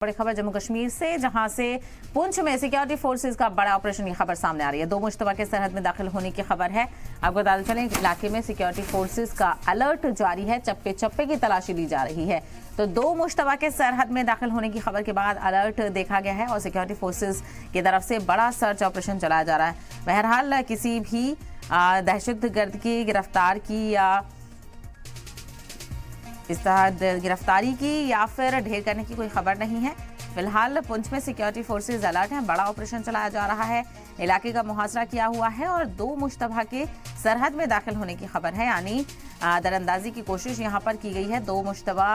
बड़ी खबर जम्मू कश्मीर से, जहां से पुंछ में सिक्योरिटी फोर्सेस का बड़ा ऑपरेशन की खबर सामने आ रही है। 2 मुश्तबा के सरहद में दाखिल होने की खबर है। आपको बताते चलें, इलाके में सिक्योरिटी फोर्सेस का अलर्ट जारी है, चप्पे चप्पे की तलाशी ली जा रही है। तो 2 मुश्तबा के सरहद में दाखिल होने की खबर के बाद अलर्ट देखा गया है और सिक्योरिटी फोर्सेस की तरफ से बड़ा सर्च ऑपरेशन चलाया जा रहा है। बहरहाल किसी भी दहशतगर्द की गिरफ्तार की या इस तरह गिरफ्तारी की या फिर ढेर करने की कोई खबर नहीं है। फिलहाल पुंछ में सिक्योरिटी फोर्सेस अलर्ट हैं, बड़ा ऑपरेशन चलाया जा रहा है, इलाके का मुहासरा किया हुआ है और 2 मुश्तबा के सरहद में दाखिल होने की खबर है, यानी दरअंदाजी की कोशिश यहां पर की गई है। 2 मुश्तबा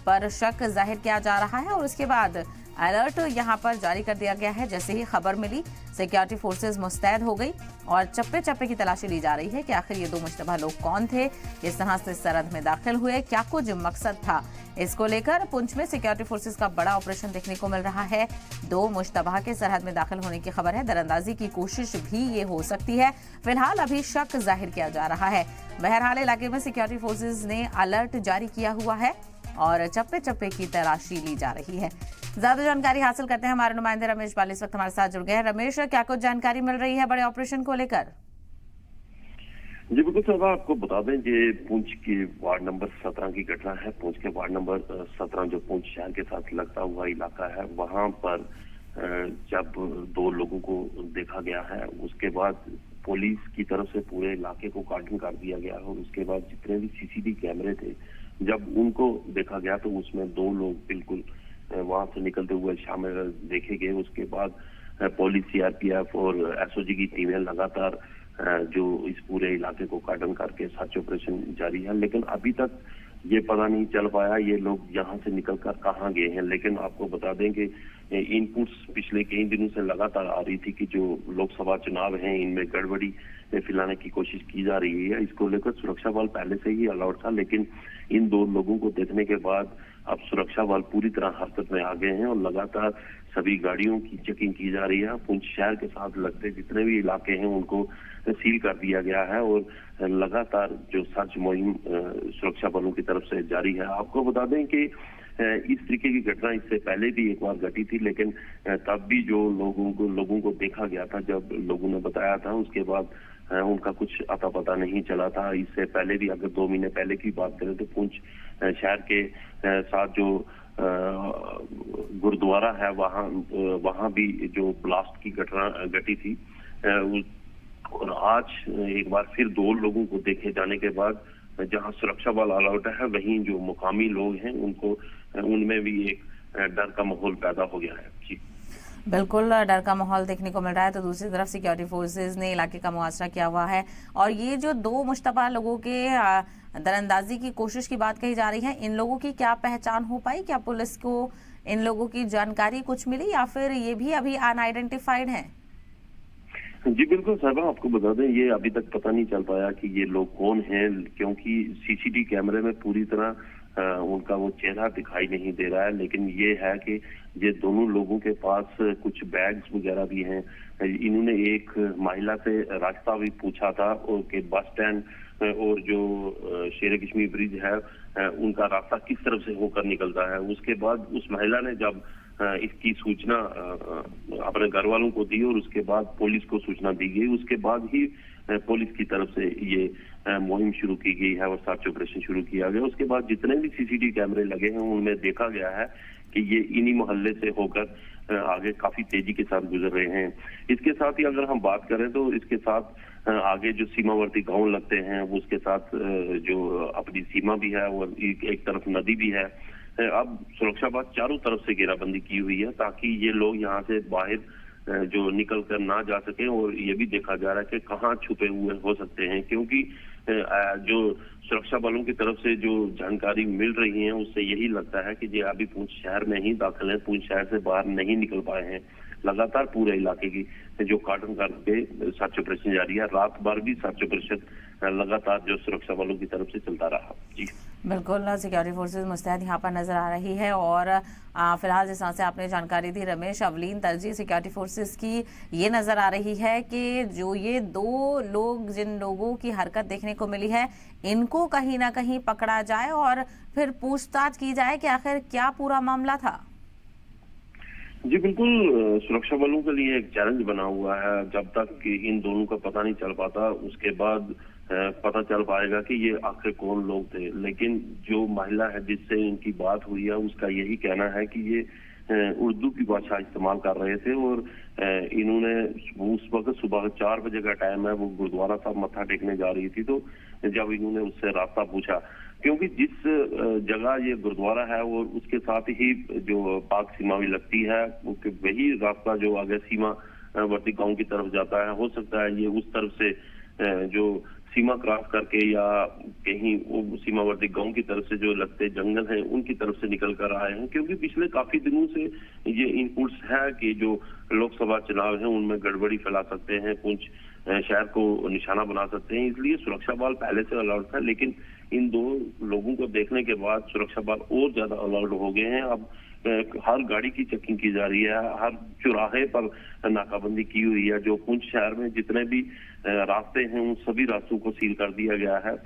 पर शक जाहिर किया जा रहा है और उसके बाद अलर्ट यहां पर जारी कर दिया गया है। जैसे ही खबर मिली, सिक्योरिटी फोर्सेस मुस्तैद हो गई और चप्पे चप्पे की तलाशी ली जा रही है कि आखिर ये 2 मुश्तबा लोग कौन थे, किस तरह से सरहद में दाखिल हुए, क्या कुछ मकसद था। इसको लेकर पुंछ में सिक्योरिटी फोर्सेस का बड़ा ऑपरेशन देखने को मिल रहा है। 2 मुश्तबा के सरहद में दाखिल होने की खबर है, दरअंदाजी की कोशिश भी ये हो सकती है। फिलहाल अभी शक जाहिर किया जा रहा है। बहरहाल इलाके में सिक्योरिटी फोर्सेस ने अलर्ट जारी किया हुआ है और चप्पे चप्पे की तलाशी ली जा रही है। ज्यादा जानकारी हासिल करते हैं, हमारे नुमाइंदे रमेश बाली इस वक्त हमारे साथ जुड़ गए हैं। रमेश, क्या कुछ जानकारी मिल रही है बड़े ऑपरेशन को लेकर? जी बिल्कुल साहब, आपको बता दें कि पुंछ के वार्ड नंबर 17 की घटना है। पुंछ के वार्ड नंबर 17 जो पुंछ शहर के साथ लगता हुआ इलाका है, वहां पर जब 2 लोगों को देखा गया है, उसके बाद पुलिस की तरफ से पूरे इलाके को कार्डन कर दिया गया और उसके बाद जितने भी सीसीटीवी कैमरे थे, जब उनको देखा गया तो उसमें 2 लोग बिल्कुल वहां से निकलते हुए शामिल देखे गए। उसके बाद पुलिस, सीआरपीएफ और एसओजी की टीमें लगातार जो इस पूरे इलाके को कार्डन करके सर्च ऑपरेशन जारी है, लेकिन अभी तक ये पता नहीं चल पाया ये लोग यहाँ से निकलकर कहाँ गए हैं। लेकिन आपको बता दें कि इनपुट्स पिछले कई दिनों से लगातार आ रही थी कि जो लोकसभा चुनाव हैं, इनमें गड़बड़ी फैलाने की कोशिश की जा रही है। इसको लेकर सुरक्षा बल पहले से ही अलर्ट था, लेकिन इन 2 लोगों को देखने के बाद अब सुरक्षा बल पूरी तरह हरकत में आ गए हैं और लगातार सभी गाड़ियों की चेकिंग की जा रही है। पुंछ शहर के साथ लगते जितने भी इलाके हैं उनको सील कर दिया गया है और लगातार जो सर्च मुहिम सुरक्षा बलों की तरफ से जारी है। आपको बता दें कि इस तरीके की घटना इससे पहले भी एक बार घटी थी, लेकिन तब भी जो लोगों को देखा गया था, जब लोगों ने बताया था, उसके बाद उनका कुछ अता पता नहीं चला था। इससे पहले भी अगर 2 महीने पहले की बात करें तो पुंछ शहर के साथ जो गुरुद्वारा है, वहां भी जो ब्लास्ट की घटना घटी थी और आज एक बार फिर 2 लोगों को देखे जाने के बाद जहां सुरक्षा बल अलर्ट है, वहीं जो मुकामी लोग हैं उनमें भी एक डर का माहौल पैदा हो गया है। जी बिल्कुल, डर का माहौल देखने को मिल रहा है। तो दूसरी तरफ सिक्योरिटी फोर्सेस ने इलाके का मुआसरा किया हुआ है और ये जो 2 मुश्तबा लोगों के दरअंदाजी की कोशिश की बात कही जा रही है, इन लोगों की क्या पहचान हो पाई? क्या पुलिस को इन लोगों की जानकारी कुछ मिली या फिर ये भी अभी अनआइडेंटिफाइड है? जी बिल्कुल साहब, आपको बता दें ये अभी तक पता नहीं चल पाया कि ये लोग कौन हैं, क्योंकि सीसीटीवी कैमरे में पूरी तरह उनका वो चेहरा दिखाई नहीं दे रहा है। लेकिन ये है कि ये दोनों लोगों के पास कुछ बैग्स वगैरह भी हैं। इन्होंने एक महिला से रास्ता भी पूछा था और कि बस स्टैंड और जो शेर कश्मीर ब्रिज है उनका रास्ता किस तरफ से होकर निकलता है। उसके बाद उस महिला ने जब इसकी सूचना अपने घर वालों को दी और उसके बाद पुलिस को सूचना दी गई, उसके बाद ही पुलिस की तरफ से ये मुहिम शुरू की गई है और सर्च ऑपरेशन शुरू किया गया। उसके बाद जितने भी सीसीटीवी कैमरे लगे हैं उनमें देखा गया है कि ये इन्हीं मोहल्ले से होकर आगे काफी तेजी के साथ गुजर रहे हैं। इसके साथ ही अगर हम बात करें तो इसके साथ आगे जो सीमावर्ती गांव लगते हैं उसके साथ जो अपनी सीमा भी है और एक तरफ नदी भी है। अब सुरक्षा बल चारों तरफ से घेराबंदी की हुई है ताकि ये लोग यहाँ से बाहर जो निकल कर ना जा सके और ये भी देखा जा रहा है कि कहाँ छुपे हुए हो सकते हैं, क्योंकि जो सुरक्षा बलों की तरफ से जो जानकारी मिल रही है उससे यही लगता है कि ये अभी पुंछ शहर में ही दाखिल है, पुंछ शहर से बाहर नहीं निकल पाए हैं। लगातार पूरे इलाके की जो कार्डन करके सर्च ऑपरेशन जारी है, रात भर भी सर्च ऑपरेशन लगातार जो सुरक्षा बलों की तरफ से चलता रहा। जी बिल्कुल, सिक्योरिटी फोर्सेस मुस्तैद यहाँ पर नजर आ रही है और फिलहाल जिस तरह से आपने जानकारी दी रमेश, अवलीन तरजीह सिक्योरिटी फोर्सेस की ये नजर आ रही है कि जो ये 2 लोग जिन लोगों की हरकत देखने को मिली है, इनको कहीं ना कहीं पकड़ा जाए और फिर पूछताछ की जाए कि आखिर क्या पूरा मामला था। जी बिल्कुल, सुरक्षा बलों के लिए एक चैलेंज बना हुआ है। जब तक कि इन दोनों का पता नहीं चल पाता, उसके बाद पता चल पाएगा कि ये आखिर कौन लोग थे। लेकिन जो महिला है जिससे इनकी बात हुई है, उसका यही कहना है कि ये उर्दू की भाषा इस्तेमाल कर रहे थे और इन्होंने उस वक्त सुबह 4 बजे का टाइम है, वो गुरुद्वारा साहब मत्था टेकने जा रही थी। तो जब इन्होंने उससे रास्ता पूछा, क्योंकि जिस जगह ये गुरुद्वारा है और उसके साथ ही जो पाक सीमा भी लगती है, वही रास्ता जो आगे सीमावर्ती गांव की तरफ जाता है, हो सकता है ये उस तरफ से जो सीमा क्रॉस करके या कहीं वो सीमावर्ती गांव की तरफ से जो लगते जंगल हैं उनकी तरफ से निकल कर आए हैं। क्योंकि पिछले काफी दिनों से ये इनपुट्स है कि जो लोकसभा चुनाव है उनमें गड़बड़ी फैला सकते हैं, पुंछ शहर को निशाना बना सकते हैं। इसलिए सुरक्षा बल पहले से अलर्ट था, लेकिन इन दो लोगों को देखने के बाद सुरक्षा बल और ज्यादा अलर्ट हो गए हैं। अब हर गाड़ी की चेकिंग की जा रही है, हर चौराहे पर नाकाबंदी की हुई है। जो पुंछ शहर में जितने भी रास्ते हैं उन सभी रास्तों को सील कर दिया गया है।